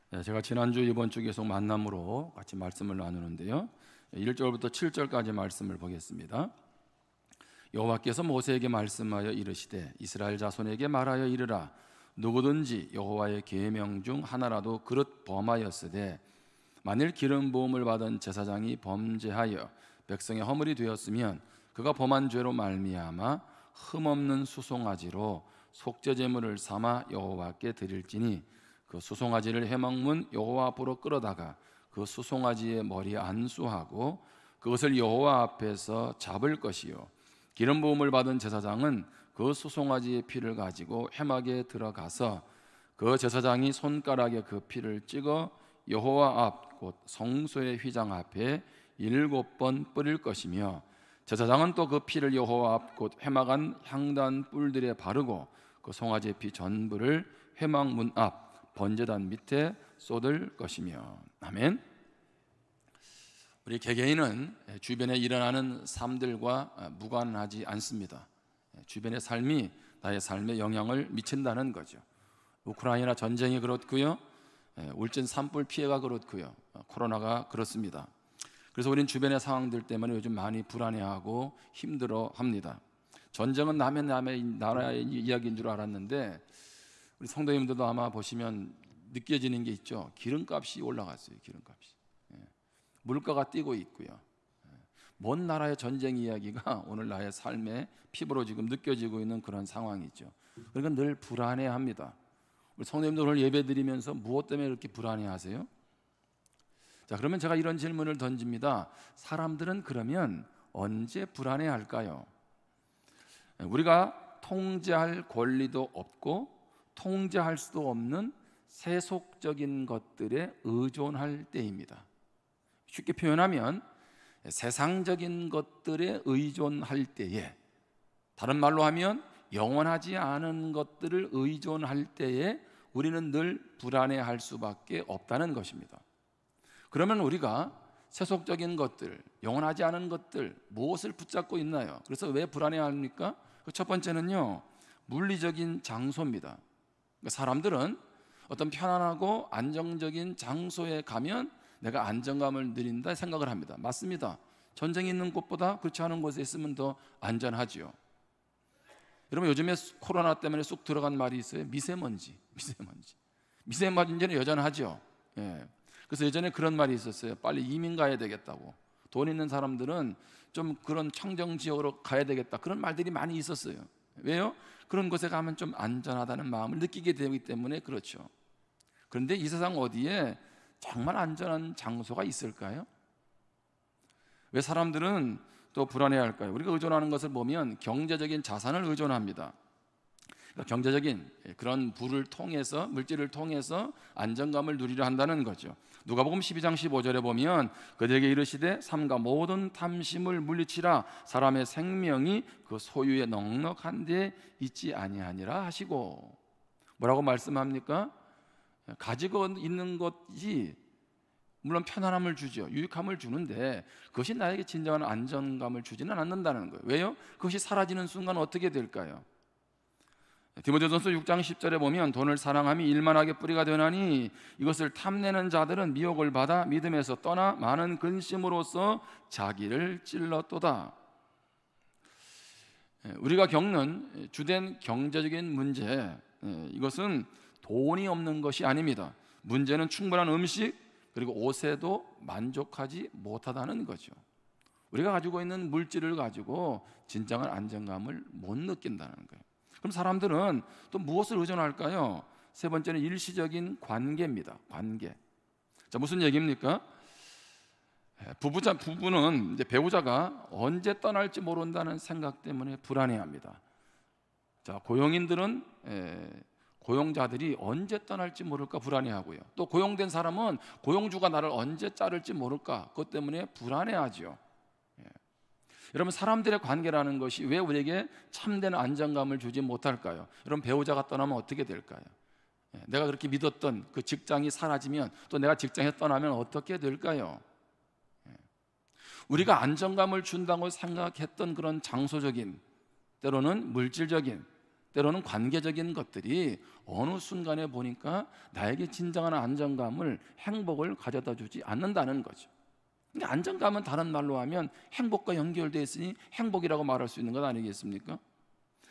제가 지난주 이번 주 계속 만남으로 같이 말씀을 나누는데요, 1절부터 7절까지 말씀을 보겠습니다. 여호와께서 모세에게 말씀하여 이르시되 이스라엘 자손에게 말하여 이르라. 누구든지 여호와의 계명 중 하나라도 그릇 범하였으되 만일 기름 부음을 받은 제사장이 범죄하여 백성의 허물이 되었으면 그가 범한 죄로 말미암아 흠없는 수송아지로 속죄 제물을 삼아 여호와께 드릴지니 그 수송아지를 회막문 여호와 앞으로 끌어다가 그 수송아지의 머리에 안수하고 그것을 여호와 앞에서 잡을 것이요, 기름 부음을 받은 제사장은 그 수송아지의 피를 가지고 회막에 들어가서 그 제사장이 손가락에 그 피를 찍어 여호와 앞 곧 성소의 휘장 앞에 7번 뿌릴 것이며, 제사장은 또 그 피를 여호와 앞 곧 회막 안 향단 뿔들에 바르고 그 송아지의 피 전부를 회막 문 앞 번제단 밑에 쏟을 것이며. 아멘. 우리 개개인은 주변에 일어나는 삶들과 무관하지 않습니다. 주변의 삶이 나의 삶에 영향을 미친다는 거죠. 우크라이나 전쟁이 그렇고요, 울진 산불 피해가 그렇고요, 코로나가 그렇습니다. 그래서 우리는 주변의 상황들 때문에 요즘 많이 불안해하고 힘들어합니다. 전쟁은 남의 나라의 이야기인 줄 알았는데 우리 성도님들도 아마 보시면 느껴지는 게 있죠. 기름값이 올라갔어요. 기름값이. 물가가 뛰고 있고요. 먼 나라의 전쟁 이야기가 오늘 나의 삶에 피부로 지금 느껴지고 있는 그런 상황이죠. 그러니까 늘 불안해합니다. 우리 성도님들 오늘 예배 드리면서 무엇 때문에 이렇게 불안해하세요? 자, 그러면 제가 이런 질문을 던집니다. 사람들은 그러면 언제 불안해할까요? 우리가 통제할 권리도 없고 통제할 수도 없는 세속적인 것들에 의존할 때입니다. 쉽게 표현하면 세상적인 것들에 의존할 때에, 다른 말로 하면 영원하지 않은 것들을 의존할 때에 우리는 늘 불안해할 수밖에 없다는 것입니다. 그러면 우리가 세속적인 것들, 영원하지 않은 것들 무엇을 붙잡고 있나요? 그래서 왜 불안해합니까? 첫 번째는요, 물리적인 장소입니다. 사람들은 어떤 편안하고 안정적인 장소에 가면 내가 안정감을 누린다 생각을 합니다. 맞습니다. 전쟁이 있는 곳보다 그렇지 않은 곳에 있으면 더 안전하지요. 여러분, 요즘에 코로나 때문에 쑥 들어간 말이 있어요. 미세먼지는 여전하죠. 그래서 예전에 그런 말이 있었어요. 빨리 이민 가야 되겠다고. 돈 있는 사람들은 좀 그런 청정 지역으로 가야 되겠다, 그런 말들이 많이 있었어요. 왜요? 그런 곳에 가면 좀 안전하다는 마음을 느끼게 되기 때문에 그렇죠. 그런데 이 세상 어디에 정말 안전한 장소가 있을까요? 왜 사람들은 또 불안해할까요? 우리가 의존하는 것을 보면 경제적인 자산을 의존합니다. 그러니까 경제적인 그런 부를 통해서, 물질을 통해서 안정감을 누리려 한다는 거죠. 누가복음 12장 15절에 보면 그들에게 이르시되 삼가 모든 탐심을 물리치라, 사람의 생명이 그 소유에 넉넉한 데 있지 아니하니라 하시고. 뭐라고 말씀합니까? 가지고 있는 것이 물론 편안함을 주죠. 유익함을 주는데 그것이 나에게 진정한 안정감을 주지는 않는다는 거예요. 왜요? 그것이 사라지는 순간 어떻게 될까요? 디모데전서 6장 10절에 보면 돈을 사랑함이 일만하게 뿌리가 되나니 이것을 탐내는 자들은 미혹을 받아 믿음에서 떠나 많은 근심으로써 자기를 찔렀도다. 우리가 겪는 주된 경제적인 문제, 이것은 돈이 없는 것이 아닙니다. 문제는 충분한 음식 그리고 옷에도 만족하지 못하다는 거죠. 우리가 가지고 있는 물질을 가지고 진정한 안정감을 못 느낀다는 거예요. 그럼 사람들은 또 무엇을 의존할까요? 세 번째는 일시적인 관계입니다. 관계. 자, 무슨 얘기입니까? 부부는 이제 배우자가 언제 떠날지 모른다는 생각 때문에 불안해합니다. 자, 고용인들은 고용자들이 언제 떠날지 모를까 불안해하고요. 또 고용된 사람은 고용주가 나를 언제 자를지 모를까, 그것 때문에 불안해하죠. 여러분, 사람들의 관계라는 것이 왜 우리에게 참된 안정감을 주지 못할까요? 여러분, 배우자가 떠나면 어떻게 될까요? 내가 그렇게 믿었던 그 직장이 사라지면, 또 내가 직장에 떠나면 어떻게 될까요? 우리가 안정감을 준다고 생각했던 그런 장소적인, 때로는 물질적인, 때로는 관계적인 것들이 어느 순간에 보니까 나에게 진정한 안정감을, 행복을 가져다 주지 않는다는 거죠. 근데 안정감은 다른 말로 하면 행복과 연결되어 있으니 행복이라고 말할 수 있는 것 아니겠습니까?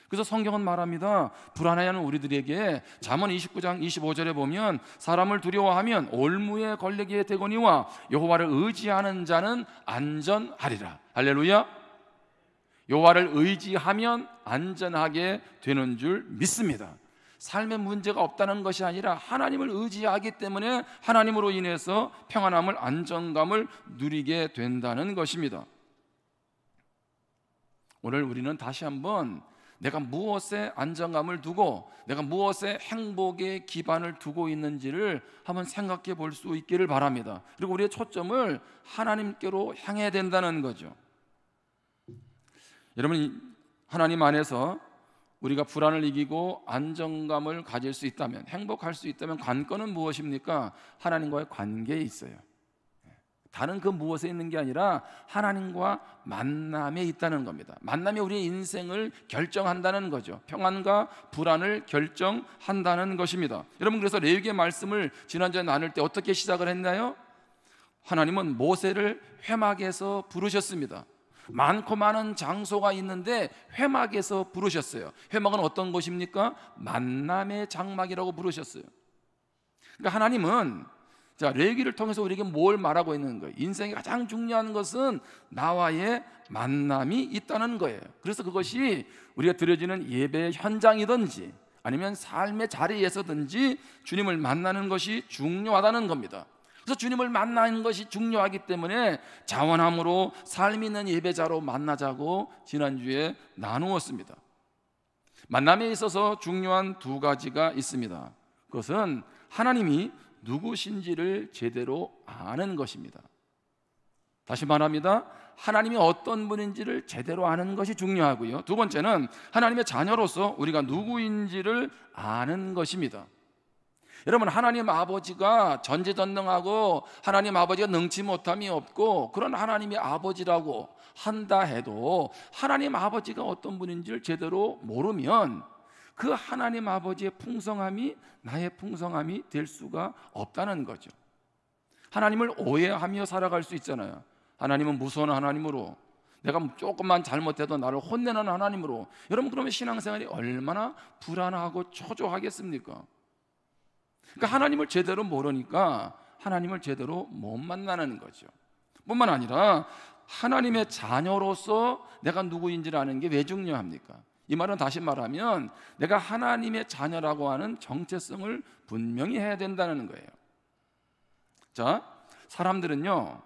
그래서 성경은 말합니다. 불안해하는 우리들에게 잠언 29장 25절에 보면 사람을 두려워하면 올무에 걸리게 되거니와 여호와를 의지하는 자는 안전하리라. 할렐루야. 여호와를 의지하면 안전하게 되는 줄 믿습니다. 삶에 문제가 없다는 것이 아니라 하나님을 의지하기 때문에 하나님으로 인해서 평안함을, 안정감을 누리게 된다는 것입니다. 오늘 우리는 다시 한번 내가 무엇에 안정감을 두고 내가 무엇에 행복의 기반을 두고 있는지를 한번 생각해 볼 수 있기를 바랍니다. 그리고 우리의 초점을 하나님께로 향해야 된다는 거죠. 여러분, 하나님 안에서 우리가 불안을 이기고 안정감을 가질 수 있다면, 행복할 수 있다면 관건은 무엇입니까? 하나님과의 관계에 있어요. 다른 그 무엇에 있는 게 아니라 하나님과 만남에 있다는 겁니다. 만남이 우리의 인생을 결정한다는 거죠. 평안과 불안을 결정한다는 것입니다. 여러분, 그래서 레위기의 말씀을 지난주에 나눌 때 어떻게 시작을 했나요? 하나님은 모세를 회막에서 부르셨습니다. 많고 많은 장소가 있는데 회막에서 부르셨어요. 회막은 어떤 곳입니까? 만남의 장막이라고 부르셨어요. 그러니까 하나님은 레위기를 통해서 우리에게 뭘 말하고 있는 거예요? 인생의 가장 중요한 것은 나와의 만남이 있다는 거예요. 그래서 그것이 우리가 드려지는 예배의 현장이든지 아니면 삶의 자리에서든지 주님을 만나는 것이 중요하다는 겁니다. 그래서 주님을 만나는 것이 중요하기 때문에 자원함으로 삶 있는 예배자로 만나자고 지난주에 나누었습니다. 만남에 있어서 중요한 두 가지가 있습니다. 그것은 하나님이 누구신지를 제대로 아는 것입니다. 다시 말합니다. 하나님이 어떤 분인지를 제대로 아는 것이 중요하고요. 두 번째는 하나님의 자녀로서 우리가 누구인지를 아는 것입니다. 여러분, 하나님 아버지가 전지전능하고 하나님 아버지가 능치 못함이 없고 그런 하나님이 아버지라고 한다 해도 하나님 아버지가 어떤 분인지를 제대로 모르면 그 하나님 아버지의 풍성함이 나의 풍성함이 될 수가 없다는 거죠. 하나님을 오해하며 살아갈 수 있잖아요. 하나님은 무서운 하나님으로, 내가 조금만 잘못해도 나를 혼내는 하나님으로. 여러분, 그러면 신앙생활이 얼마나 불안하고 초조하겠습니까? 그러니까 하나님을 제대로 모르니까 하나님을 제대로 못 만나는 거죠. 뿐만 아니라 하나님의 자녀로서 내가 누구인지를 아는 게 왜 중요합니까? 이 말은 다시 말하면 내가 하나님의 자녀라고 하는 정체성을 분명히 해야 된다는 거예요. 자, 사람들은요,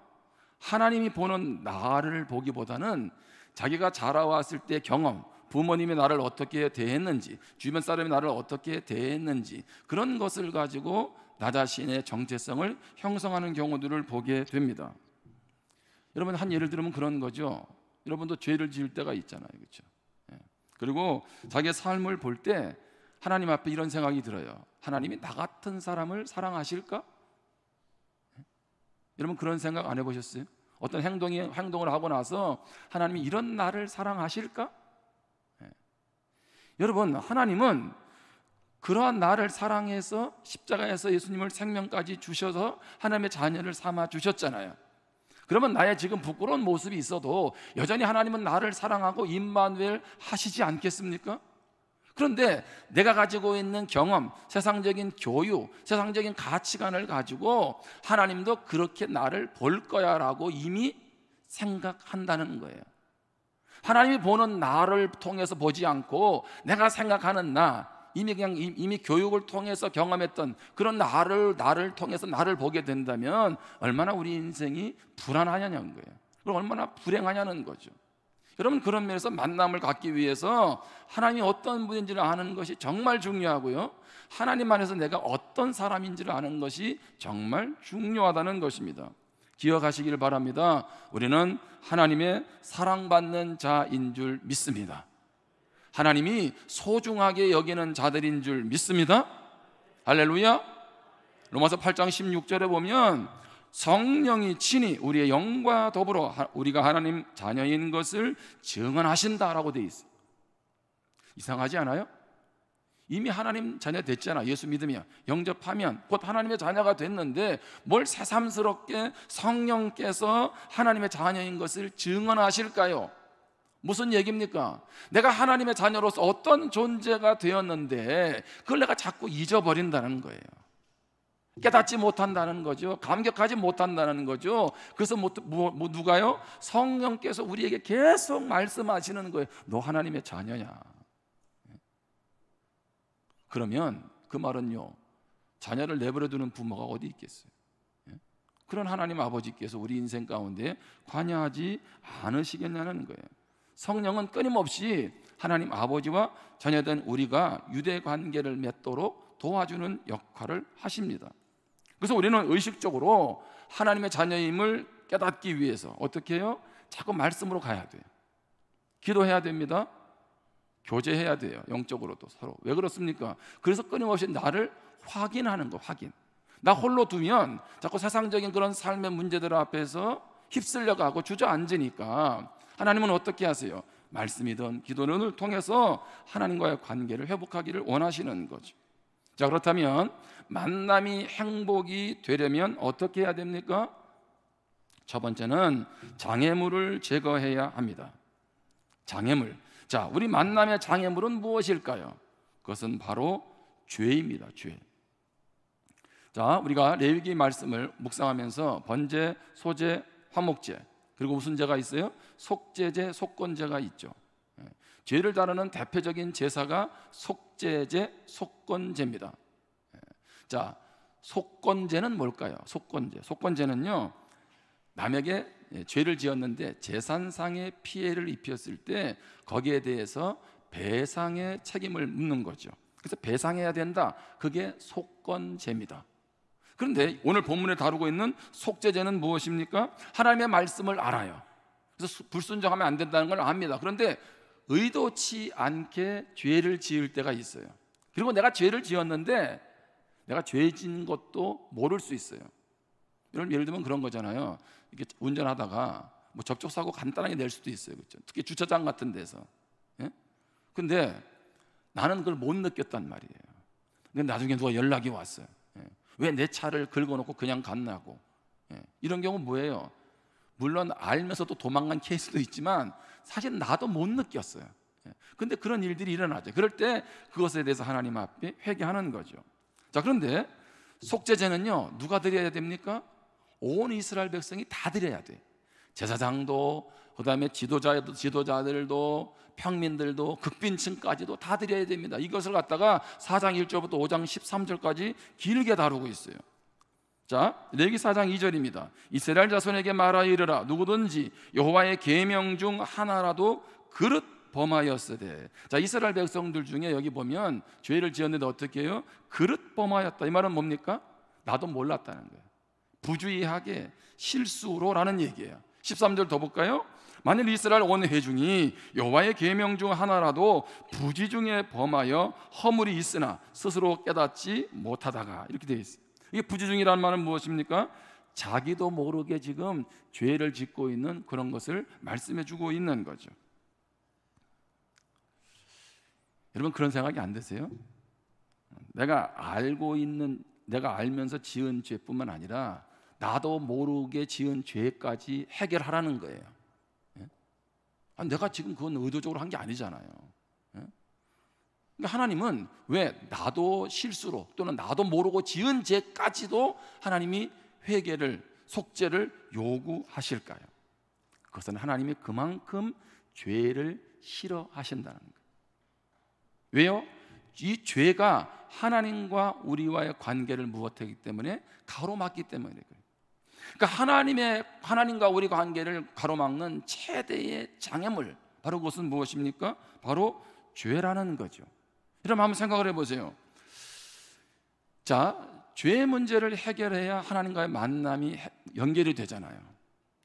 하나님이 보는 나를 보기보다는 자기가 자라왔을 때 경험, 부모님이 나를 어떻게 대했는지, 주변 사람이 나를 어떻게 대했는지, 그런 것을 가지고 나 자신의 정체성을 형성하는 경우들을 보게 됩니다. 여러분, 한 예를 들면 그런 거죠. 여러분도 죄를 지을 때가 있잖아요, 그렇죠? 그리고 자기의 삶을 볼 때 하나님 앞에 이런 생각이 들어요. 하나님이 나 같은 사람을 사랑하실까? 여러분, 그런 생각 안 해보셨어요? 어떤 행동을 하고 나서 하나님이 이런 나를 사랑하실까? 여러분, 하나님은 그러한 나를 사랑해서 십자가에서 예수님을 생명까지 주셔서 하나님의 자녀를 삼아 주셨잖아요. 그러면 나의 지금 부끄러운 모습이 있어도 여전히 하나님은 나를 사랑하고 임마누엘 하시지 않겠습니까? 그런데 내가 가지고 있는 경험, 세상적인 교육, 세상적인 가치관을 가지고 하나님도 그렇게 나를 볼 거야 라고 이미 생각한다는 거예요. 하나님이 보는 나를 통해서 보지 않고 내가 생각하는 나, 이미 교육을 통해서 경험했던 그런 나를 통해서 나를 보게 된다면 얼마나 우리 인생이 불안하냐는 거예요. 그리고 얼마나 불행하냐는 거죠. 여러분, 그런 면에서 만남을 갖기 위해서 하나님이 어떤 분인지를 아는 것이 정말 중요하고요, 하나님 안에서 내가 어떤 사람인지를 아는 것이 정말 중요하다는 것입니다. 기억하시길 바랍니다. 우리는 하나님의 사랑받는 자인 줄 믿습니다. 하나님이 소중하게 여기는 자들인 줄 믿습니다. 할렐루야. 로마서 8장 16절에 보면 성령이 친히 우리의 영과 더불어 우리가 하나님 자녀인 것을 증언하신다라고 되어 있어요. 이상하지 않아요? 이미 하나님 자녀 됐잖아. 예수 믿으면, 영접하면 곧 하나님의 자녀가 됐는데 뭘 새삼스럽게 성령께서 하나님의 자녀인 것을 증언하실까요? 무슨 얘기입니까? 내가 하나님의 자녀로서 어떤 존재가 되었는데 그걸 내가 자꾸 잊어버린다는 거예요. 깨닫지 못한다는 거죠. 감격하지 못한다는 거죠. 그래서 누가요? 성령께서 우리에게 계속 말씀하시는 거예요. 너 하나님의 자녀야. 그러면 그 말은요, 자녀를 내버려 두는 부모가 어디 있겠어요? 그런 하나님 아버지께서 우리 인생 가운데 관여하지 않으시겠냐는 거예요. 성령은 끊임없이 하나님 아버지와 자녀된 우리가 유대 관계를 맺도록 도와주는 역할을 하십니다. 그래서 우리는 의식적으로 하나님의 자녀임을 깨닫기 위해서 어떻게 해요? 자꾸 말씀으로 가야 돼요. 기도해야 됩니다. 교제해야 돼요. 영적으로도 서로. 왜 그렇습니까? 그래서 끊임없이 나를 확인하는 거, 확인. 나 홀로 두면 자꾸 세상적인 그런 삶의 문제들 앞에서 휩쓸려 가고 주저앉으니까 하나님은 어떻게 하세요? 말씀이든 기도를 통해서 하나님과의 관계를 회복하기를 원하시는 거죠. 자, 그렇다면 만남이 행복이 되려면 어떻게 해야 됩니까? 첫 번째는 장애물을 제거해야 합니다. 장애물. 자, 우리 만남의 장애물은 무엇일까요? 그것은 바로 죄입니다. 죄. 자, 우리가 레위기 말씀을 묵상하면서 번제, 소제, 화목제, 그리고 무슨 제가 있어요? 속죄제, 속건제가 있죠. 죄를 다루는 대표적인 제사가 속죄제, 속건제입니다. 자, 속건제는 뭘까요? 속건제는요, 남에게 죄를 지었는데 재산상의 피해를 입혔을 때 거기에 대해서 배상의 책임을 묻는 거죠. 그래서 배상해야 된다. 그게 속건제입니다. 그런데 오늘 본문에 다루고 있는 속죄제는 무엇입니까? 하나님의 말씀을 알아요. 그래서 불순종하면 안 된다는 걸 압니다. 그런데 의도치 않게 죄를 지을 때가 있어요. 그리고 내가 죄를 지었는데 내가 죄 지은 것도 모를 수 있어요. 예를 들면 그런 거잖아요. 이렇게 운전하다가 뭐 접촉사고 간단하게 낼 수도 있어요. 그렇죠? 특히 주차장 같은 데서. 근데 나는 그걸 못 느꼈단 말이에요. 근데 나중에 누가 연락이 왔어요. 왜 내 차를 긁어놓고 그냥 갔냐고. 이런 경우 뭐예요? 물론 알면서도 도망간 케이스도 있지만 사실 나도 못 느꼈어요. 근데 그런 일들이 일어나죠. 그럴 때 그것에 대해서 하나님 앞에 회개하는 거죠. 자, 그런데 속죄제는요, 누가 드려야 됩니까? 온 이스라엘 백성이 다 드려야 돼. 제사장도, 그 다음에 지도자들도, 평민들도, 극빈층까지도 다 드려야 됩니다. 이것을 갖다가 4장 1절부터 5장 13절까지 길게 다루고 있어요. 자, 레위기 4장 2절입니다. 이스라엘 자손에게 말하여 이르라. 누구든지 여호와의 계명 중 하나라도 그릇 범하였으되. 자, 이스라엘 백성들 중에 여기 보면 죄를 지었는데 어떻게 해요? 그릇 범하였다. 이 말은 뭡니까? 나도 몰랐다는 거예요. 부주의하게 실수로라는 얘기예요. 13절 더 볼까요? 만일 이스라엘 온 회중이 여호와의 계명 중 하나라도 부지 중에 범하여 허물이 있으나 스스로 깨닫지 못하다가, 이렇게 되어 있어요. 이게 부지 중이라는 말은 무엇입니까? 자기도 모르게 지금 죄를 짓고 있는 그런 것을 말씀해 주고 있는 거죠. 여러분, 그런 생각이 안 드세요? 내가 알면서 지은 죄뿐만 아니라 나도 모르게 지은 죄까지 해결하라는 거예요. 내가 지금 그건 의도적으로 한 게 아니잖아요. 그러니까 하나님은 왜 나도 실수로 또는 나도 모르고 지은 죄까지도 하나님이 회개를, 속죄를 요구하실까요? 그것은 하나님이 그만큼 죄를 싫어하신다는 거예요. 왜요? 이 죄가 하나님과 우리와의 관계를 무엇하기 때문에? 가로막기 때문에 그래요. 그러니까 하나님과 우리 관계를 가로막는 최대의 장애물, 바로 그것은 무엇입니까? 바로 죄라는 거죠. 여러분, 한번 생각을 해보세요. 자, 죄 문제를 해결해야 하나님과의 만남이 연결이 되잖아요.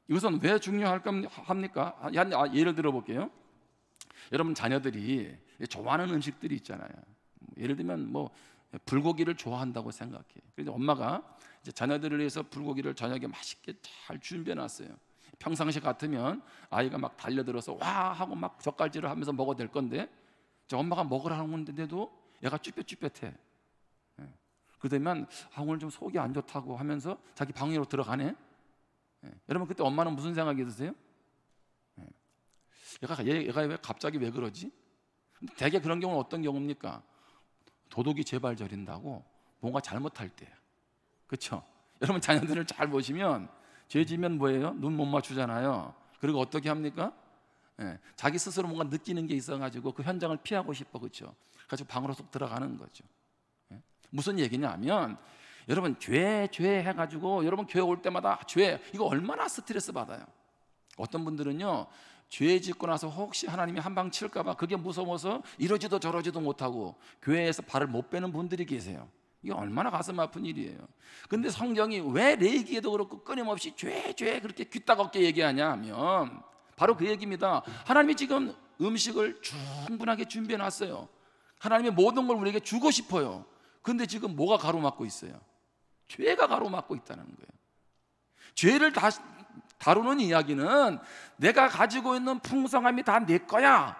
이것은 왜 중요합니까? 예를 들어 볼게요. 여러분, 자녀들이 좋아하는 음식들이 있잖아요. 예를 들면 뭐 불고기를 좋아한다고 생각해. 그래서 엄마가 이제 자녀들을 위해서 불고기를 저녁에 맛있게 잘 준비해 놨어요. 평상시 같으면 아이가 막 달려들어서 와 하고 막 젓갈질을 하면서 먹어도 될 건데, 엄마가 먹으라는 건데도 얘가 쭈뼛쭈뼛해. 그러면 오늘 좀 속이 안 좋다고 하면서 자기 방으로 들어가네. 여러분 그때 엄마는 무슨 생각이 드세요? 얘가 왜 갑자기 왜 그러지? 대개 그런 경우는 어떤 경우입니까? 도둑이 제발 저린다고 뭔가 잘못할 때, 그렇죠? 여러분 자녀들을 잘 보시면 죄 지면 뭐예요? 눈 못 맞추잖아요. 그리고 어떻게 합니까? 자기 스스로 뭔가 느끼는 게 있어가지고 그 현장을 피하고 싶어, 그렇죠? 가지고 방으로 쏙 들어가는 거죠. 무슨 얘기냐면 여러분 죄 해가지고 여러분 교회 올 때마다 죄 이거 얼마나 스트레스 받아요. 어떤 분들은요 죄 짓고 나서 혹시 하나님이 한 방 칠까봐 그게 무서워서 이러지도 저러지도 못하고 교회에서 발을 못 빼는 분들이 계세요. 이게 얼마나 가슴 아픈 일이에요. 근데 성경이 왜 레위기에도 그렇고 끊임없이 죄 그렇게 귀따갑게 얘기하냐 하면 바로 그 얘기입니다. 하나님이 지금 음식을 충분하게 준비해 놨어요. 하나님의 모든 걸 우리에게 주고 싶어요. 근데 지금 뭐가 가로막고 있어요? 죄가 가로막고 있다는 거예요. 죄를 다루는 이야기는 내가 가지고 있는 풍성함이 다 내 거야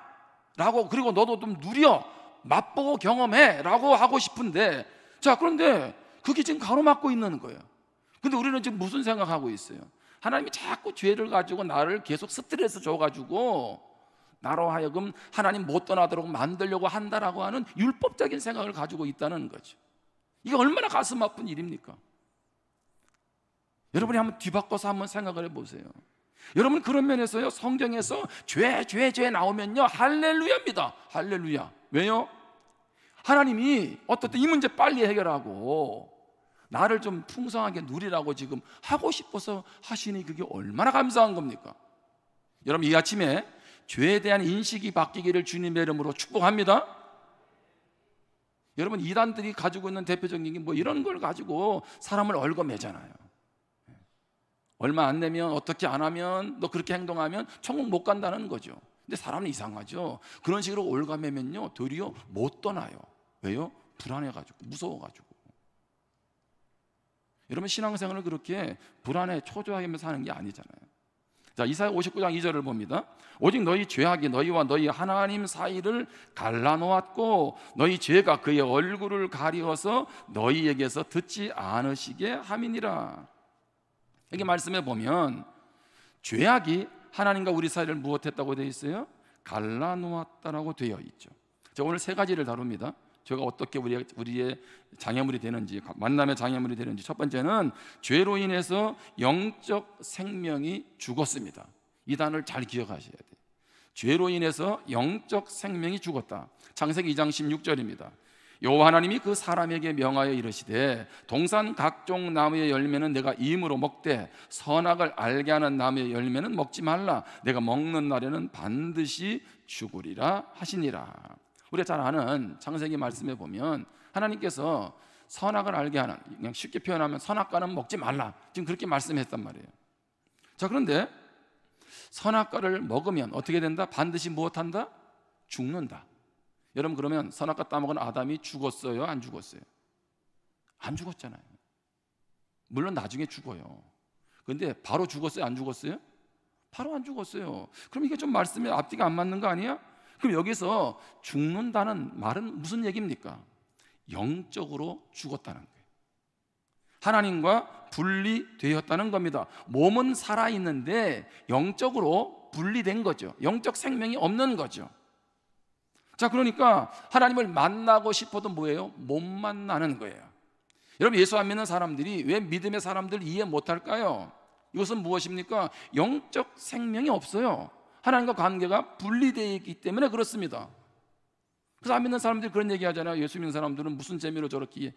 라고, 그리고 너도 좀 누려 맛보고 경험해 라고 하고 싶은데, 자 그런데 그게 지금 가로막고 있는 거예요. 근데 우리는 지금 무슨 생각하고 있어요? 하나님이 자꾸 죄를 가지고 나를 계속 스트레스 줘가지고 나로 하여금 하나님 못 떠나도록 만들려고 한다라고 하는 율법적인 생각을 가지고 있다는 거죠. 이게 얼마나 가슴 아픈 일입니까? 여러분이 한번 뒤바꿔서 한번 생각을 해보세요. 여러분 그런 면에서요 성경에서 죄 나오면요 할렐루야입니다. 할렐루야. 왜요? 하나님이 어떨 때 이 문제 빨리 해결하고 나를 좀 풍성하게 누리라고 지금 하고 싶어서 하시니 그게 얼마나 감사한 겁니까? 여러분 이 아침에 죄에 대한 인식이 바뀌기를 주님의 이름으로 축복합니다. 여러분 이단들이 가지고 있는 대표적인 게 뭐 이런 걸 가지고 사람을 얽어매잖아요. 얼마 안 내면 어떻게 안 하면 너 그렇게 행동하면 천국 못 간다는 거죠. 근데 사람은 이상하죠. 그런 식으로 얽어매면요 도리어 못 떠나요. 왜요? 불안해가지고 무서워가지고. 여러분 신앙생활을 그렇게 불안해 초조하면서 하는 게 아니잖아요. 자 이사야 59장 2절을 봅니다. 오직 너희 죄악이 너희와 너희 하나님 사이를 갈라놓았고 너희 죄가 그의 얼굴을 가리어서 너희에게서 듣지 않으시게 함이니라. 여기 말씀에 보면 죄악이 하나님과 우리 사이를 무엇했다고 되어 있어요? 갈라놓았다라고 되어 있죠. 자 오늘 세 가지를 다룹니다. 죄가 어떻게 우리의 장애물이 되는지, 만남의 장애물이 되는지. 첫 번째는 죄로 인해서 영적 생명이 죽었습니다. 이 단어를 잘 기억하셔야 돼요. 죄로 인해서 영적 생명이 죽었다. 창세기 2장 16절입니다. 여호와 하나님이 그 사람에게 명하여 이르시되 동산 각종 나무의 열매는 내가 임으로 먹되 선악을 알게 하는 나무의 열매는 먹지 말라. 내가 먹는 날에는 반드시 죽으리라 하시니라. 우리가 잘 아는 창세기 말씀에 보면 하나님께서 선악을 알게 하는, 그냥 쉽게 표현하면 선악과는 먹지 말라 지금 그렇게 말씀했단 말이에요. 자 그런데 선악과를 먹으면 어떻게 된다? 반드시 무엇한다? 죽는다. 여러분 그러면 선악과 따먹은 아담이 죽었어요? 안 죽었어요? 안 죽었잖아요. 물론 나중에 죽어요. 그런데 바로 죽었어요? 안 죽었어요? 바로 안 죽었어요. 그럼 이게 좀 말씀에 앞뒤가 안 맞는 거 아니야? 그럼 여기서 죽는다는 말은 무슨 얘기입니까? 영적으로 죽었다는 거예요. 하나님과 분리되었다는 겁니다. 몸은 살아있는데 영적으로 분리된 거죠. 영적 생명이 없는 거죠. 자 그러니까 하나님을 만나고 싶어도 뭐예요? 못 만나는 거예요. 여러분 예수 안 믿는 사람들이 왜 믿음의 사람들 이해 못할까요? 이것은 무엇입니까? 영적 생명이 없어요. 하나님과 관계가 분리되어 있기 때문에 그렇습니다. 그래서 안 믿는 사람들이 그런 얘기 하잖아요. 예수 믿는 사람들은 무슨 재미로 저렇게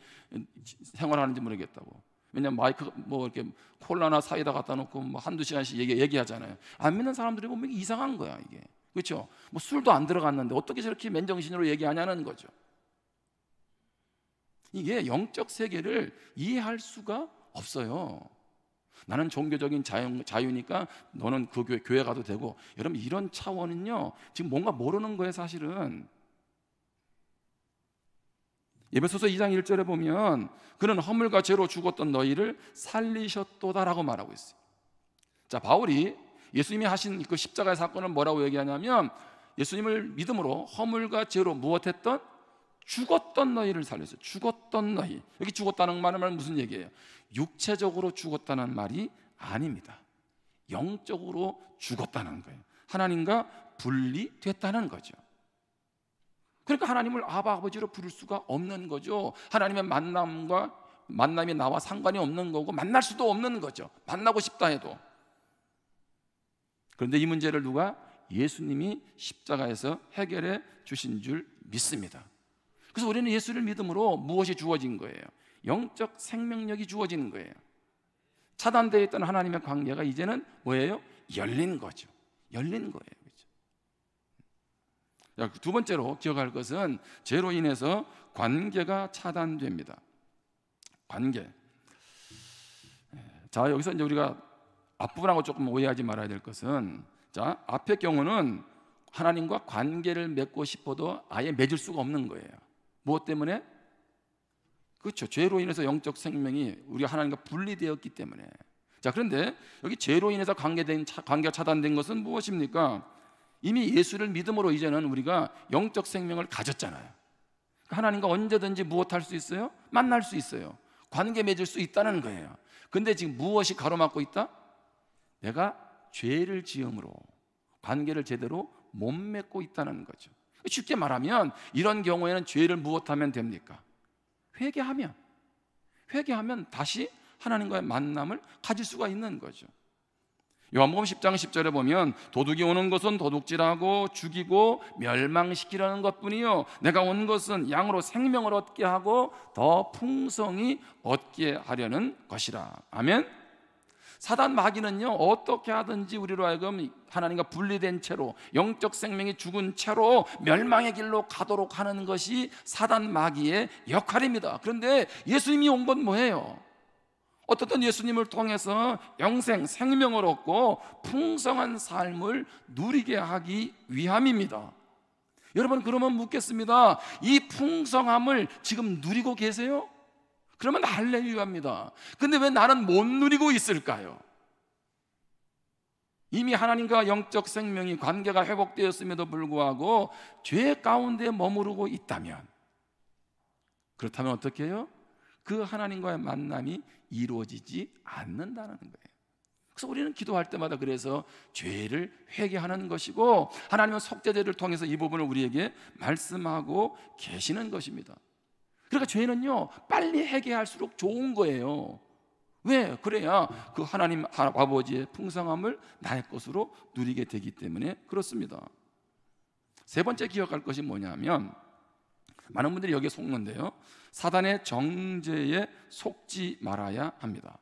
생활하는지 모르겠다고. 왜냐면 마이크 뭐 이렇게 콜라나 사이다 갖다 놓고 뭐 한두 시간씩 얘기하잖아요. 안 믿는 사람들이 보면 이상한 거야 이게. 그렇죠? 뭐 술도 안 들어갔는데 어떻게 저렇게 맨정신으로 얘기하냐는 거죠. 이게 영적 세계를 이해할 수가 없어요. 나는 종교적인 자유니까 너는 그 교회 가도 되고. 여러분 이런 차원은요 지금 뭔가 모르는 거예요 사실은. 에베소서 2장 1절에 보면 그는 허물과 죄로 죽었던 너희를 살리셨도다라고 말하고 있어요. 자 바울이 예수님이 하신 그 십자가의 사건을 뭐라고 얘기하냐면 예수님을 믿음으로 허물과 죄로 무엇했던? 죽었던 너희를 살렸어요. 죽었던 너희. 여기 죽었다는 말은 무슨 얘기예요? 육체적으로 죽었다는 말이 아닙니다. 영적으로 죽었다는 거예요. 하나님과 분리됐다는 거죠. 그러니까 하나님을 아바 아버지로 부를 수가 없는 거죠. 하나님의 만남이 나와 상관이 없는 거고 만날 수도 없는 거죠. 만나고 싶다 해도. 그런데 이 문제를 누가? 예수님이 십자가에서 해결해 주신 줄 믿습니다. 그래서 우리는 예수를 믿음으로 무엇이 주어진 거예요? 영적 생명력이 주어지는 거예요. 차단되어 있던 하나님의 관계가 이제는 뭐예요? 열린 거죠. 열린 거예요. 그렇죠? 두 번째로 기억할 것은 죄로 인해서 관계가 차단됩니다. 관계. 자, 여기서 이제 우리가 앞부분하고 조금 오해하지 말아야 될 것은, 자, 앞의 경우는 하나님과 관계를 맺고 싶어도 아예 맺을 수가 없는 거예요. 무엇 때문에? 그렇죠. 죄로 인해서 영적 생명이 우리가 하나님과 분리되었기 때문에. 자, 그런데 여기 죄로 인해서 관계가 차단된 것은 무엇입니까? 이미 예수를 믿음으로 이제는 우리가 영적 생명을 가졌잖아요. 하나님과 언제든지 무엇할 수 있어요? 만날 수 있어요. 관계 맺을 수 있다는 거예요. 근데 지금 무엇이 가로막고 있다? 내가 죄를 지음으로 관계를 제대로 못 맺고 있다는 거죠. 쉽게 말하면 이런 경우에는 죄를 무엇하면 됩니까? 회개하면 다시 하나님과의 만남을 가질 수가 있는 거죠. 요한복음 10장 10절에 보면 도둑이 오는 것은 도둑질하고 죽이고 멸망시키려는 것뿐이요 내가 온 것은 양으로 생명을 얻게 하고 더 풍성히 얻게 하려는 것이라. 아멘. 사단 마귀는요 어떻게 하든지 우리로 하여금 하나님과 분리된 채로 영적 생명이 죽은 채로 멸망의 길로 가도록 하는 것이 사단 마귀의 역할입니다. 그런데 예수님이 온 건 뭐예요? 어떻든 예수님을 통해서 영생, 생명을 얻고 풍성한 삶을 누리게 하기 위함입니다. 여러분, 그러면 묻겠습니다. 이 풍성함을 지금 누리고 계세요? 그러면 할렐루야입니다. 근데 왜 나는 못 누리고 있을까요? 이미 하나님과 영적 생명이 관계가 회복되었음에도 불구하고 죄 가운데 머무르고 있다면, 그렇다면 어떻게 해요? 그 하나님과의 만남이 이루어지지 않는다는 거예요. 그래서 우리는 기도할 때마다 그래서 죄를 회개하는 것이고 하나님은 속죄제를 통해서 이 부분을 우리에게 말씀하고 계시는 것입니다. 그러니까 죄는요 빨리 회개할수록 좋은 거예요. 왜? 그래야 그 하나님 아버지의 풍성함을 나의 것으로 누리게 되기 때문에 그렇습니다. 세 번째 기억할 것이 뭐냐면, 많은 분들이 여기에 속는데요, 사단의 정죄에 속지 말아야 합니다.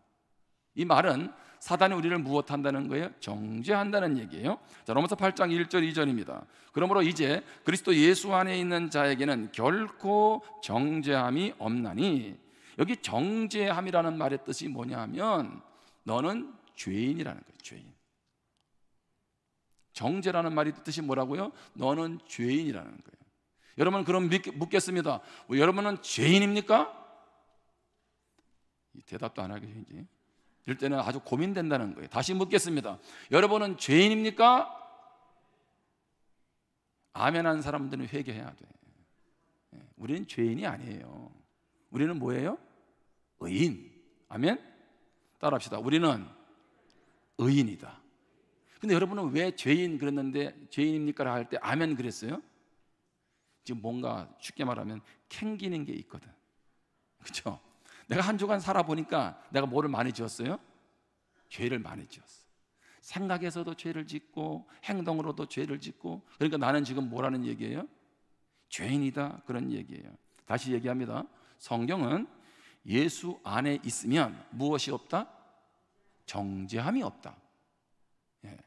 이 말은 사단이 우리를 무엇한다는 거예요? 정죄한다는 얘기예요. 자, 로마서 8장 1절 2절입니다. 그러므로 이제 그리스도 예수 안에 있는 자에게는 결코 정죄함이 없나니, 여기 정죄함이라는 말의 뜻이 뭐냐면 너는 죄인이라는 거예요. 죄인. 정죄라는 말의 뜻이 뭐라고요? 너는 죄인이라는 거예요. 여러분, 그럼 묻겠습니다. 여러분은 죄인입니까? 대답도 안 하겠지. 이럴 때는 아주 고민된다는 거예요. 다시 묻겠습니다. 여러분은 죄인입니까? 아멘한 사람들은 회개해야 돼. 우리는 죄인이 아니에요. 우리는 뭐예요? 의인. 아멘? 따라합시다. 우리는 의인이다. 근데 여러분은 왜 죄인 그랬는데 죄인입니까? 할 때 아멘 그랬어요? 지금 뭔가 쉽게 말하면 캥기는 게 있거든. 그렇죠? 내가 한 주간 살아보니까 내가 뭐를 많이 지었어요? 죄를 많이 지었어. 생각에서도 죄를 짓고 행동으로도 죄를 짓고. 그러니까 나는 지금 뭐라는 얘기예요? 죄인이다, 그런 얘기예요. 다시 얘기합니다. 성경은 예수 안에 있으면 무엇이 없다? 정죄함이 없다. 예.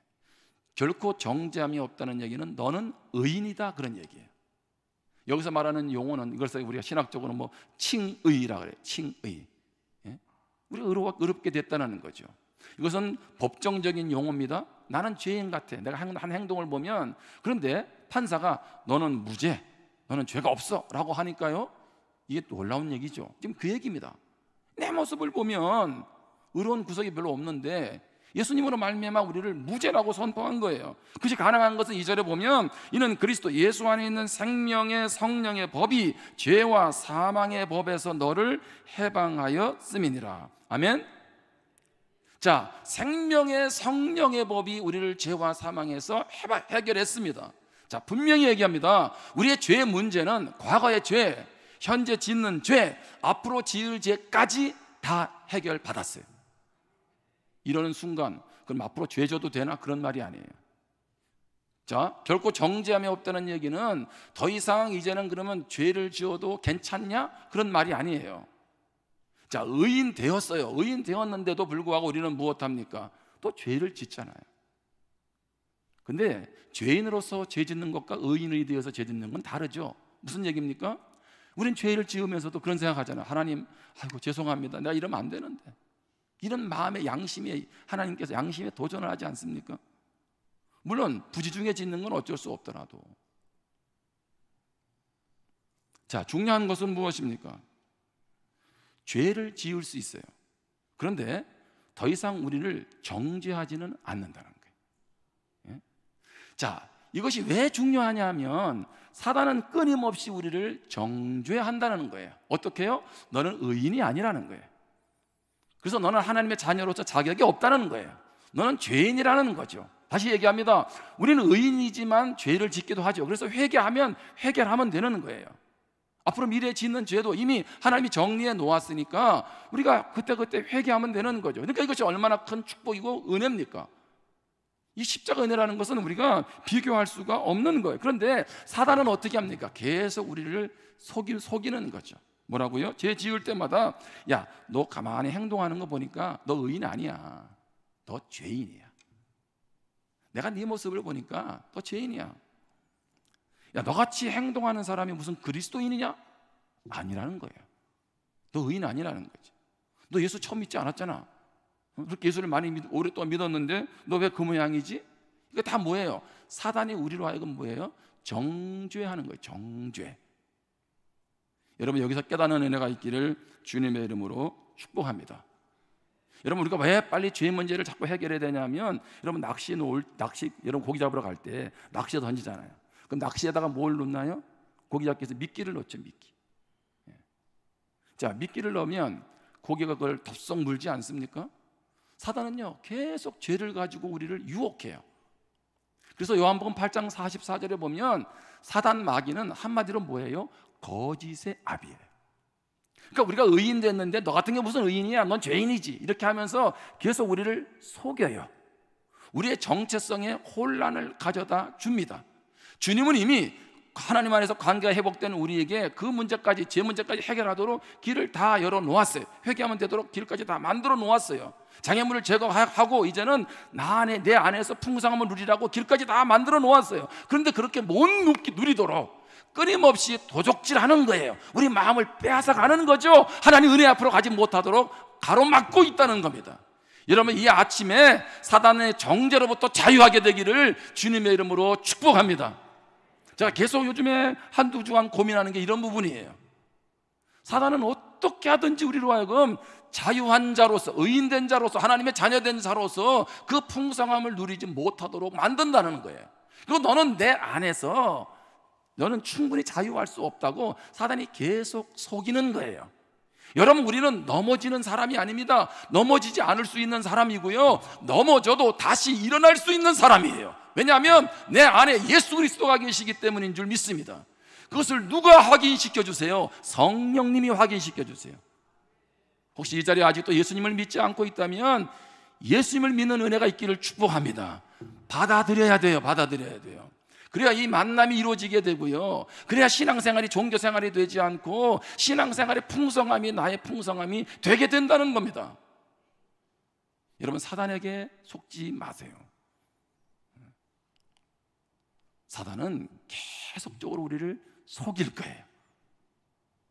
결코 정죄함이 없다는 얘기는 너는 의인이다, 그런 얘기예요. 여기서 말하는 용어는 이것을 우리가 신학적으로 뭐 칭의라 그래요. 칭의. 예? 우리가 의롭게 됐다는 거죠. 이것은 법정적인 용어입니다. 나는 죄인 같아. 내가 한 행동을 보면. 그런데 판사가 너는 무죄, 너는 죄가 없어 라고 하니까요, 이게 놀라운 얘기죠. 지금 그 얘기입니다. 내 모습을 보면 의로운 구석이 별로 없는데 예수님으로 말미암아 우리를 무죄라고 선포한 거예요. 그것이 가능한 것은 2절에 보면 이는 그리스도 예수 안에 있는 생명의 성령의 법이 죄와 사망의 법에서 너를 해방하였음이니라. 아멘. 자, 생명의 성령의 법이 우리를 죄와 사망에서 해결했습니다. 자, 분명히 얘기합니다. 우리의 죄의 문제는 과거의 죄, 현재 짓는 죄, 앞으로 지을 죄까지 다 해결받았어요. 이러는 순간 그럼 앞으로 죄 져도 되나? 그런 말이 아니에요. 자, 결코 정죄함이 없다는 얘기는 더 이상 이제는 그러면 죄를 지어도 괜찮냐? 그런 말이 아니에요. 자, 의인 되었어요. 의인 되었는데도 불구하고 우리는 무엇합니까? 또 죄를 짓잖아요. 근데 죄인으로서 죄 짓는 것과 의인이 되어서 죄 짓는 건 다르죠. 무슨 얘기입니까? 우린 죄를 지으면서도 그런 생각하잖아요. 하나님, 아이고 죄송합니다. 내가 이러면 안 되는데. 이런 마음의 양심에 하나님께서 양심에 도전을 하지 않습니까? 물론 부지 중에 짓는 건 어쩔 수 없더라도. 자, 중요한 것은 무엇입니까? 죄를 지을 수 있어요. 그런데 더 이상 우리를 정죄하지는 않는다는 거예요. 예? 자, 이것이 왜 중요하냐면 사단은 끊임없이 우리를 정죄한다는 거예요. 어떻게 해요? 너는 의인이 아니라는 거예요. 그래서 너는 하나님의 자녀로서 자격이 없다는 거예요. 너는 죄인이라는 거죠. 다시 얘기합니다. 우리는 의인이지만 죄를 짓기도 하죠. 그래서 해결하면 되는 거예요. 앞으로 미래에 짓는 죄도 이미 하나님이 정리해 놓았으니까 우리가 그때그때 회개하면 되는 거죠. 그러니까 이것이 얼마나 큰 축복이고 은혜입니까? 이 십자가 은혜라는 것은 우리가 비교할 수가 없는 거예요. 그런데 사단은 어떻게 합니까? 계속 우리를 속이는 거죠. 뭐라고요? 죄 지을 때마다 야, 너 가만히 행동하는 거 보니까 너 의인 아니야. 너 죄인이야. 내가 네 모습을 보니까 너 죄인이야. 야, 너같이 행동하는 사람이 무슨 그리스도인이냐? 아니라는 거예요. 너 의인 아니라는 거지. 너 예수 처음 믿지 않았잖아. 그렇게 예수를 많이 오랫동안 믿었는데 너 왜 그 모양이지? 이거 다 뭐예요? 사단이 우리로 하여금 뭐예요? 정죄하는 거예요. 정죄. 여러분, 여기서 깨닫는 은혜가 있기를 주님의 이름으로 축복합니다. 여러분, 우리가 왜 빨리 죄 문제를 자꾸 해결해야 되냐면, 여러분 여러분 고기 잡으러 갈 때 낚시 던지잖아요. 그럼 낚시에다가 뭘 넣나요? 고기 잡기 위해서 미끼를 넣죠. 미끼. 자, 미끼를 넣으면 고기가 그걸 덥석 물지 않습니까? 사단은요 계속 죄를 가지고 우리를 유혹해요. 그래서 요한복음 8장 44절에 보면 사단 마귀는 한마디로 뭐예요? 거짓의 아비예요. 그러니까 우리가 의인 됐는데 너 같은 게 무슨 의인이야? 넌 죄인이지. 이렇게 하면서 계속 우리를 속여요. 우리의 정체성에 혼란을 가져다 줍니다. 주님은 이미 하나님 안에서 관계가 회복된 우리에게 그 문제까지, 제 문제까지 해결하도록 길을 다 열어놓았어요. 회개하면 되도록 길까지 다 만들어 놓았어요. 장애물을 제거하고 이제는 내 안에서 풍성함을 누리라고 길까지 다 만들어 놓았어요. 그런데 그렇게 못 누리도록 끊임없이 도적질하는 거예요. 우리 마음을 빼앗아가는 거죠. 하나님 은혜 앞으로 가지 못하도록 가로막고 있다는 겁니다. 여러분, 이 아침에 사단의 정죄로부터 자유하게 되기를 주님의 이름으로 축복합니다. 제가 계속 요즘에 한두 주간 고민하는 게 이런 부분이에요. 사단은 어떻게 하든지 우리로 하여금 자유한 자로서, 의인된 자로서, 하나님의 자녀된 자로서 그 풍성함을 누리지 못하도록 만든다는 거예요. 그리고 너는 내 안에서 너는 충분히 자유할 수 없다고 사단이 계속 속이는 거예요. 여러분, 우리는 넘어지는 사람이 아닙니다. 넘어지지 않을 수 있는 사람이고요, 넘어져도 다시 일어날 수 있는 사람이에요. 왜냐하면 내 안에 예수 그리스도가 계시기 때문인 줄 믿습니다. 그것을 누가 확인시켜 주세요? 성령님이 확인시켜 주세요. 혹시 이 자리에 아직도 예수님을 믿지 않고 있다면 예수님을 믿는 은혜가 있기를 축복합니다. 받아들여야 돼요. 받아들여야 돼요. 그래야 이 만남이 이루어지게 되고요, 그래야 신앙생활이 종교생활이 되지 않고 신앙생활의 풍성함이 나의 풍성함이 되게 된다는 겁니다. 여러분, 사단에게 속지 마세요. 사단은 계속적으로 우리를 속일 거예요.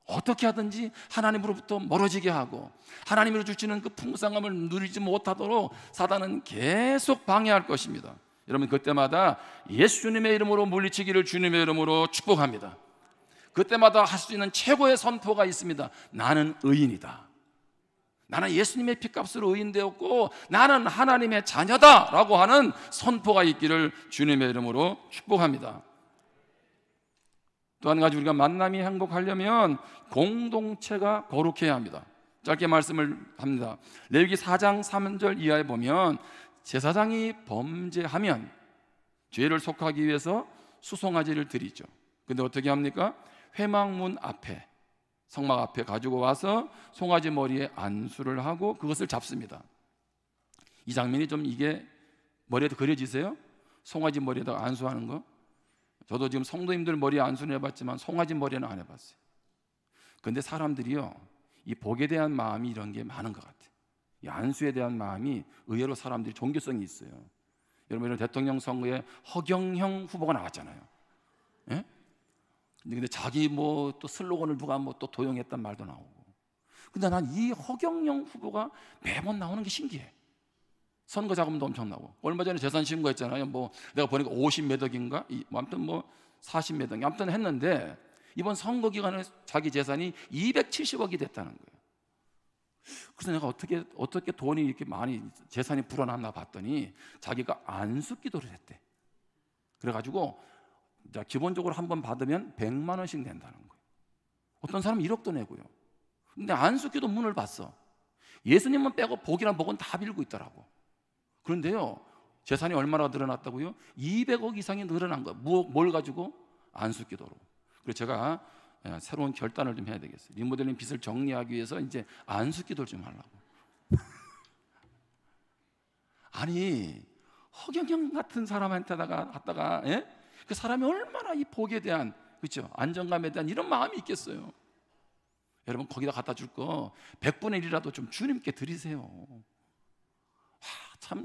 어떻게 하든지 하나님으로부터 멀어지게 하고 하나님으로 주시는 그 풍성함을 누리지 못하도록 사단은 계속 방해할 것입니다. 여러분, 그때마다 예수님의 이름으로 물리치기를 주님의 이름으로 축복합니다. 그때마다 할 수 있는 최고의 선포가 있습니다. 나는 의인이다. 나는 예수님의 피값으로 의인되었고 나는 하나님의 자녀다라고 하는 선포가 있기를 주님의 이름으로 축복합니다. 또 한 가지, 우리가 만남이 행복하려면 공동체가 거룩해야 합니다. 짧게 말씀을 합니다. 레위기 4장 3절 이하에 보면 제사장이 범죄하면 죄를 속하기 위해서 수송아지를 드리죠. 근데 어떻게 합니까? 회막문 앞에, 성막 앞에 가지고 와서 송아지 머리에 안수를 하고 그것을 잡습니다. 이 장면이 좀 이게 머리에도 그려지세요? 송아지 머리에다가 안수하는 거? 저도 지금 성도님들 머리에 안수는 해봤지만 송아지 머리는 안 해봤어요. 근데 사람들이요, 이 복에 대한 마음이 이런 게 많은 것 같아요. 이 안수에 대한 마음이 의외로 사람들이 종교성이 있어요. 여러분, 대통령 선거에 허경영 후보가 나왔잖아요. 예? 근데 자기 뭐 또 슬로건을 누가 뭐 또 도용했단 말도 나오고. 근데 난 이 허경영 후보가 매번 나오는 게 신기해. 선거 자금도 엄청나고. 얼마 전에 재산 신고했잖아요. 뭐 내가 보니까 50몇 억인가? 뭐 아무튼 뭐 40몇 억, 아무튼 했는데 이번 선거 기간에 자기 재산이 270억이 됐다는 거예요. 그래서 내가 어떻게 돈이 이렇게 많이 재산이 불어났나 봤더니 자기가 안수 기도를 했대. 그래가지고 기본적으로 한 번 받으면 100만 원씩 낸다는 거예요. 어떤 사람은 1억도 내고요. 근데 안수 기도 문을 봤어. 예수님만 빼고 복이란 복은 다 빌고 있더라고. 그런데요, 재산이 얼마나 늘어났다고요? 200억 이상이 늘어난 거예요. 뭘 가지고? 안수 기도로. 그래서 제가 새로운 결단을 좀 해야 되겠어요. 리모델링 빚을 정리하기 위해서 이제 안수 기도를 좀 하려고. 아니, 허경영 같은 사람한테다가 갖다가, 예? 그 사람이 얼마나 이 복에 대한, 그렇죠, 안정감에 대한 이런 마음이 있겠어요. 여러분, 거기다 갖다 줄 거 100분의 1이라도 좀 주님께 드리세요.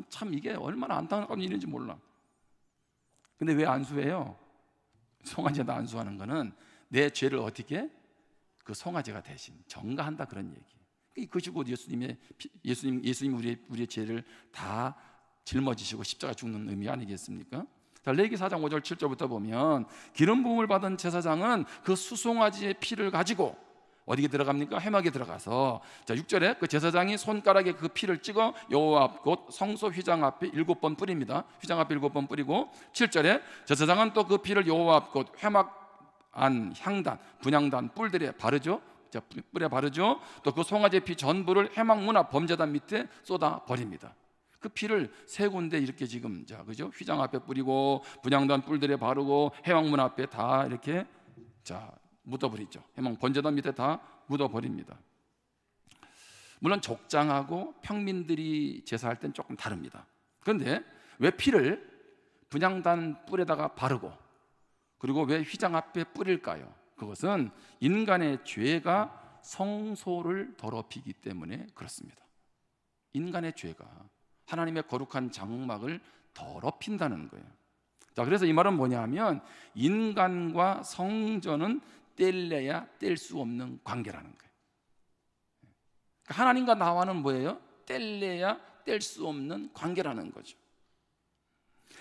참 이게 얼마나 안타까운 일인지 몰라. 근데 왜 안수해요? 송아지에다 안수하는 거는 내 죄를 어떻게? 그 송아지가 대신 전가한다, 그런 얘기. 그것이 곧 예수님 우리의 죄를 다 짊어지시고 십자가 죽는 의미 아니겠습니까? 자, 레위기 4장 5절 7절부터 보면 기름 부음을 받은 제사장은 그 수송아지의 피를 가지고 어디에 들어갑니까? 회막에 들어가서, 자 6절에 그 제사장이 손가락에 그 피를 찍어 여호와 앞 곧 성소 휘장 앞에 7번 뿌립니다. 휘장 앞에 7번 뿌리고 7절에 제사장은 또 그 피를 여호와 앞 곧 회막 안 향단 분향단 뿔들에 바르죠. 자, 뿔에 바르죠. 또 그 송아지 피 전부를 회막 문 앞 범죄단 밑에 쏟아 버립니다. 그 피를 세 군데 이렇게 지금, 자, 그죠? 휘장 앞에 뿌리고 분향단 뿔들에 바르고 회막문 앞에 다 이렇게, 자, 묻어버리죠. 해몽 번제단 밑에 다 묻어버립니다. 물론 족장하고 평민들이 제사할 땐 조금 다릅니다. 그런데 왜 피를 분향단 뿔에다가 바르고 그리고 왜 휘장 앞에 뿌릴까요? 그것은 인간의 죄가 성소를 더럽히기 때문에 그렇습니다. 인간의 죄가 하나님의 거룩한 장막을 더럽힌다는 거예요. 자, 그래서 이 말은 뭐냐 하면 인간과 성전은 뗄래야 뗄 수 없는 관계라는 거예요. 하나님과 나와는 뭐예요? 뗄래야 뗄 수 없는 관계라는 거죠.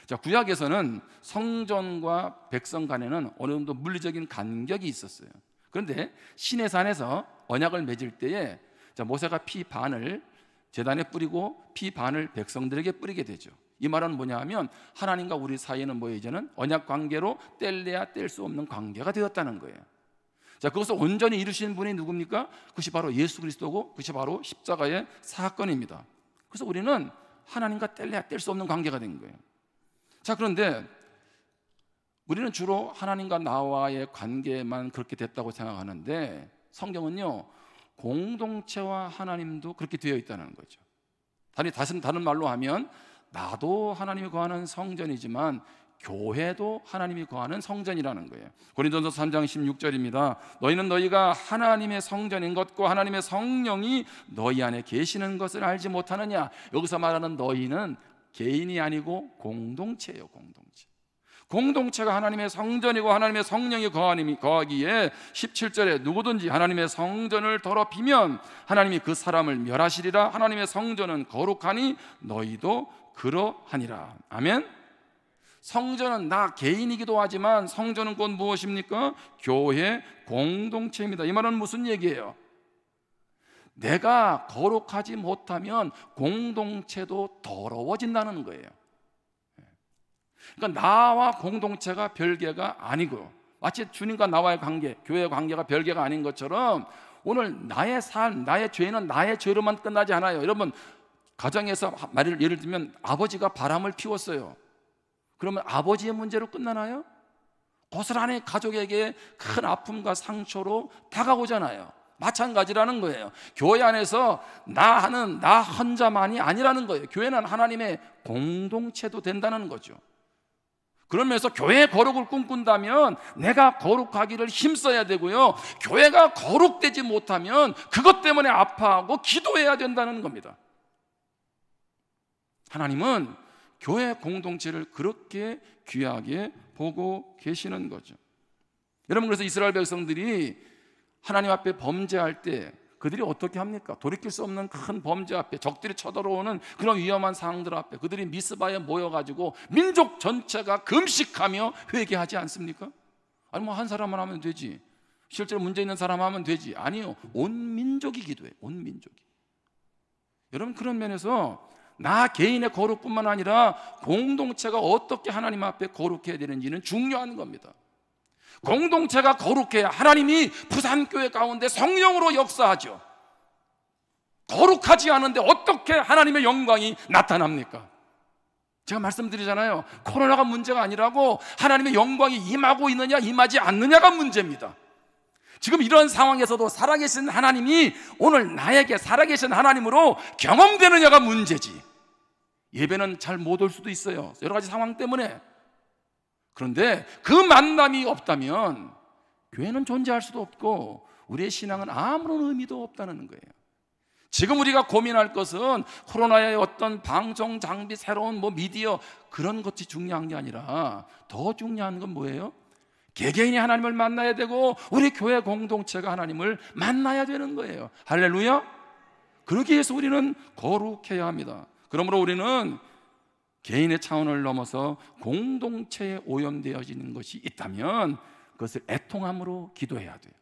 자, 구약에서는 성전과 백성 간에는 어느 정도 물리적인 간격이 있었어요. 그런데 시내산에서 언약을 맺을 때에, 자, 모세가 피 반을 제단에 뿌리고 피 반을 백성들에게 뿌리게 되죠. 이 말은 뭐냐 하면 하나님과 우리 사이에는 뭐예요? 이제는 언약 관계로 뗄래야 뗄 수 없는 관계가 되었다는 거예요. 자, 그것을 온전히 이루신 분이 누굽니까? 그것이 바로 예수 그리스도고 그것이 바로 십자가의 사건입니다. 그래서 우리는 하나님과 뗄래야 뗄 수 없는 관계가 된 거예요. 자, 그런데 우리는 주로 하나님과 나와의 관계만 그렇게 됐다고 생각하는데 성경은요, 공동체와 하나님도 그렇게 되어 있다는 거죠. 다른 말로 하면 나도 하나님이 거하는 성전이지만 교회도 하나님이 거하는 성전이라는 거예요. 고린도서 3장 16절입니다. 너희는 너희가 하나님의 성전인 것과 하나님의 성령이 너희 안에 계시는 것을 알지 못하느냐. 여기서 말하는 너희는 개인이 아니고 공동체예요. 공동체가 하나님의 성전이고 하나님의 성령이 거하기에 17절에 누구든지 하나님의 성전을 더럽히면 하나님이 그 사람을 멸하시리라. 하나님의 성전은 거룩하니 너희도 그러하니라. 아멘. 성전은 나 개인이기도 하지만 성전은 곧 무엇입니까? 교회 공동체입니다. 이 말은 무슨 얘기예요? 내가 거룩하지 못하면 공동체도 더러워진다는 거예요. 그러니까 나와 공동체가 별개가 아니고, 마치 주님과 나와의 관계, 교회의 관계가 별개가 아닌 것처럼 오늘 나의 삶, 나의 죄는 나의 죄로만 끝나지 않아요. 여러분, 가정에서 예를 들면 아버지가 바람을 피웠어요. 그러면 아버지의 문제로 끝나나요? 고스란히 가족에게 큰 아픔과 상처로 다가오잖아요. 마찬가지라는 거예요. 교회 안에서 나 혼자만이 아니라는 거예요. 교회는 하나님의 공동체도 된다는 거죠. 그러면서 교회의 거룩을 꿈꾼다면 내가 거룩하기를 힘써야 되고요, 교회가 거룩되지 못하면 그것 때문에 아파하고 기도해야 된다는 겁니다. 하나님은 교회 공동체를 그렇게 귀하게 보고 계시는 거죠. 여러분, 그래서 이스라엘 백성들이 하나님 앞에 범죄할 때 그들이 어떻게 합니까? 돌이킬 수 없는 큰 범죄 앞에, 적들이 쳐들어오는 그런 위험한 상황들 앞에 그들이 미스바에 모여가지고 민족 전체가 금식하며 회개하지 않습니까? 아니 뭐 한 사람만 하면 되지, 실제로 문제 있는 사람 하면 되지. 아니요, 온 민족이 기도해요. 온 민족이. 여러분, 그런 면에서 나 개인의 거룩뿐만 아니라 공동체가 어떻게 하나님 앞에 거룩해야 되는지는 중요한 겁니다. 공동체가 거룩해야 하나님이 부산교회 가운데 성령으로 역사하죠. 거룩하지 않은데 어떻게 하나님의 영광이 나타납니까? 제가 말씀드리잖아요. 코로나가 문제가 아니라고 하나님의 영광이 임하고 있느냐 임하지 않느냐가 문제입니다. 지금 이런 상황에서도 살아계신 하나님이 오늘 나에게 살아계신 하나님으로 경험되느냐가 문제지. 예배는 잘 못 올 수도 있어요, 여러 가지 상황 때문에. 그런데 그 만남이 없다면 교회는 존재할 수도 없고 우리의 신앙은 아무런 의미도 없다는 거예요. 지금 우리가 고민할 것은 코로나의 어떤 방송 장비, 새로운 미디어, 그런 것이 중요한 게 아니라 더 중요한 건 뭐예요? 개개인이 하나님을 만나야 되고 우리 교회 공동체가 하나님을 만나야 되는 거예요. 할렐루야. 그러기 위해서 우리는 거룩해야 합니다. 그러므로 우리는 개인의 차원을 넘어서 공동체에 오염되어지는 것이 있다면 그것을 애통함으로 기도해야 돼요.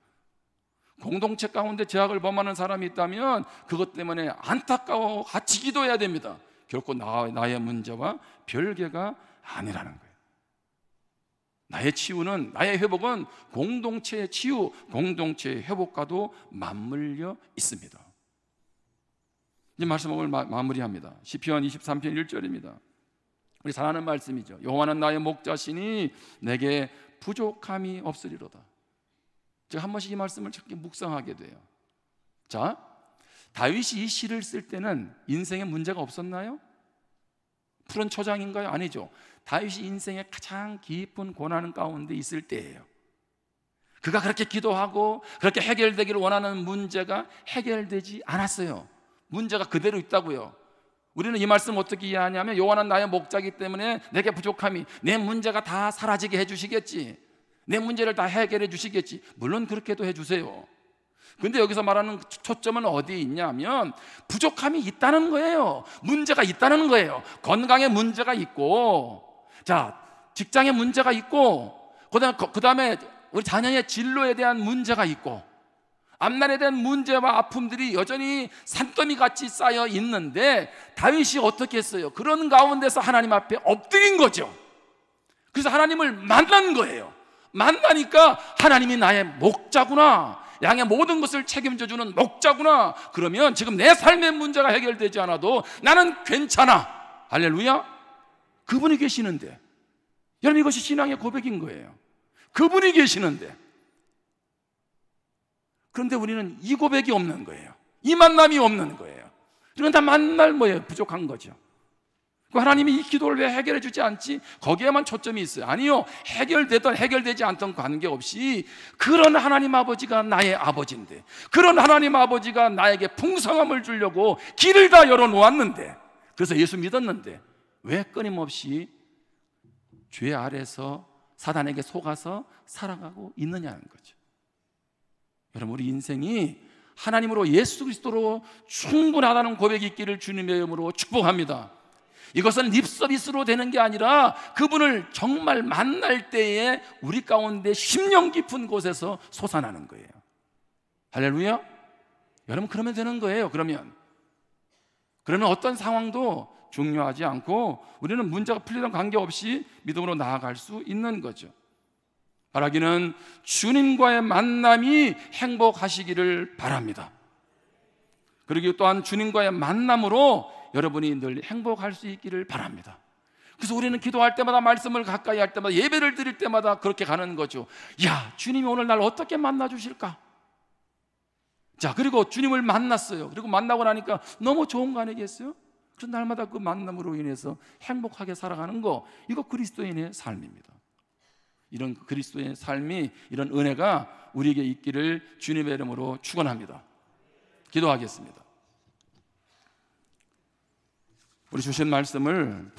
공동체 가운데 죄악을 범하는 사람이 있다면 그것 때문에 안타까워 같이 기도해야 됩니다. 결코 나의 문제와 별개가 아니라는 거예요. 나의 치유는, 나의 회복은 공동체의 치유, 공동체의 회복과도 맞물려 있습니다. 이제 말씀을 마무리합니다. 시편 23편 1절입니다. 우리 잘 아는 말씀이죠. 여호와는 나의 목자시니 내게 부족함이 없으리로다. 제가 한 번씩 이 말씀을 자꾸 묵상하게 돼요. 자, 다윗이 이 시를 쓸 때는 인생에 문제가 없었나요? 푸른 초장인가요? 아니죠. 다윗이 인생의 가장 깊은 고난 가운데 있을 때예요. 그가 그렇게 기도하고 그렇게 해결되기를 원하는 문제가 해결되지 않았어요. 문제가 그대로 있다고요. 우리는 이 말씀 어떻게 이해하냐면, 여호와는 나의 목자이기 때문에 내게 부족함이, 내 문제가 다 사라지게 해주시겠지, 내 문제를 다 해결해 주시겠지. 물론 그렇게도 해주세요. 근데 여기서 말하는 초점은 어디에 있냐면 부족함이 있다는 거예요. 문제가 있다는 거예요. 건강에 문제가 있고, 자, 직장에 문제가 있고, 그 다음에 우리 자녀의 진로에 대한 문제가 있고, 앞날에 대한 문제와 아픔들이 여전히 산더미 같이 쌓여 있는데 다윗이 어떻게 했어요? 그런 가운데서 하나님 앞에 엎드린 거죠. 그래서 하나님을 만난 거예요. 만나니까 하나님이 나의 목자구나, 양의 모든 것을 책임져 주는 목자구나. 그러면 지금 내 삶의 문제가 해결되지 않아도 나는 괜찮아. 할렐루야. 그분이 계시는데, 여러분, 이것이 신앙의 고백인 거예요. 그분이 계시는데, 그런데 우리는 이 고백이 없는 거예요. 이 만남이 없는 거예요. 그러니까 다 만날 부족한 거죠. 하나님이 이 기도를 왜 해결해 주지 않지? 거기에만 초점이 있어요. 아니요, 해결되든 해결되지 않던 관계없이 그런 하나님 아버지가 나의 아버지인데, 그런 하나님 아버지가 나에게 풍성함을 주려고 길을 다 열어놓았는데, 그래서 예수 믿었는데 왜 끊임없이 죄 아래서 사단에게 속아서 살아가고 있느냐는 거죠. 여러분, 우리 인생이 하나님으로, 예수 그리스도로 충분하다는 고백이 있기를 주님의 이름으로 축복합니다. 이것은 립서비스로 되는 게 아니라 그분을 정말 만날 때에 우리 가운데 심령 깊은 곳에서 솟아나는 거예요. 할렐루야. 여러분, 그러면 되는 거예요. 그러면 어떤 상황도 중요하지 않고 우리는 문제가 풀리든 관계없이 믿음으로 나아갈 수 있는 거죠. 바라기는 주님과의 만남이 행복하시기를 바랍니다. 그리고 또한 주님과의 만남으로 여러분이 늘 행복할 수 있기를 바랍니다. 그래서 우리는 기도할 때마다, 말씀을 가까이 할 때마다, 예배를 드릴 때마다 그렇게 가는 거죠. 야, 주님이 오늘 날 어떻게 만나 주실까? 자, 그리고 주님을 만났어요. 그리고 만나고 나니까 너무 좋은 거 아니겠어요? 그래서 날마다 그 만남으로 인해서 행복하게 살아가는 거, 이거 그리스도인의 삶입니다. 이런 그리스도의 삶이, 이런 은혜가 우리에게 있기를 주님의 이름으로 축원합니다. 기도하겠습니다. 우리 주신 말씀을